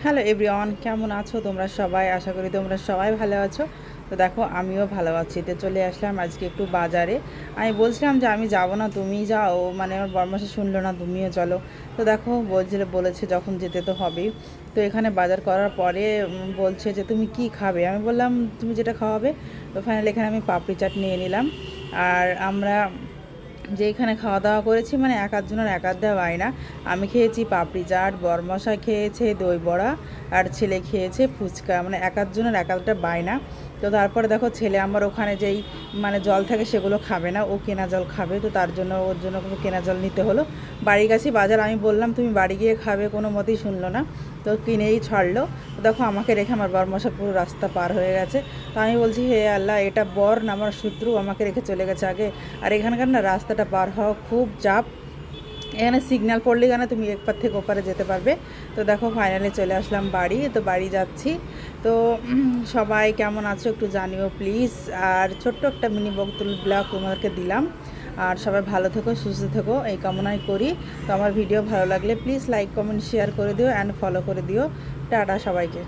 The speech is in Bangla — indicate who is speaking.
Speaker 1: হ্যালো এভরিওয়ান, কেমন আছো তোমরা সবাই? আশা করি তোমরা সবাই ভালো আছো। তো দেখো আমিও ভালো আছি। তো চলে আসলাম আজকে একটু বাজারে। আমি বলছিলাম যে আমি যাব না, তুমি যাও, মানে আমার বরমাসে শুনলো না, তুমিও চলো। তো দেখো বলেছে যখন যেতে তো হবেই। তো এখানে বাজার করার পরে বলছে যে তুমি কি খাবে। আমি বললাম তুমি যেটা খাওয়াবে। তো ফাইনালি এখানে আমি পাপড়ি চাট নিয়ে নিলাম। আর আমরা যে এখানে খাওয়া দাওয়া করেছি, মানে এক আধজনের এক আধ দেওয়া হয় না। আমি খেয়েছি পাপড়ি চাট, বরমশা খেয়েছে দই বড়া, আর ছেলে খেয়েছে ফুচকা, মানে এক আধজনের এক আধটা বায়না। তো তারপরে দেখো ছেলে আমার ওখানে যেই মানে জল থাকে সেগুলো খাবে না, ও কেনা জল খাবে। তো তার জন্য ওর জন্য কেনা জল নিতে হলো। বাড়ির কাছে বাজার, আমি বললাম তুমি বাড়ি গিয়ে খাবে, কোনো মতেই শুনলো না। তো কিনেই ছাড়লো। তো দেখো আমাকে রেখে আমার বরমশা পুরো রাস্তা পার হয়ে গেছে। তো আমি বলছি হে আল্লাহ, এটা বর না আমার শত্রু, আমাকে রেখে চলে গেছে আগে। আর এখানকার না রাস্তাটা পার হওয়া খুব চাপ। এখানে সিগন্যাল পড়লে কেন তুমি একপার থেকে ওপারে যেতে পারবে। তো দেখো ফাইনালি চলে আসলাম বাড়ি। তো বাড়ি যাচ্ছি। তো সবাই কেমন আছো একটু জানিও প্লিজ। আর ছোট্ট একটা মিনি ব্লগ তোমাদেরকে দিলাম। আর সবাই ভালো থেকো, সুস্থ থেকো এই কামনাই করি। তো আমার ভিডিও ভালো লাগলে প্লিজ লাইক কমেন্ট শেয়ার করে দিও অ্যান্ড ফলো করে দিও। টাটা সবাইকে।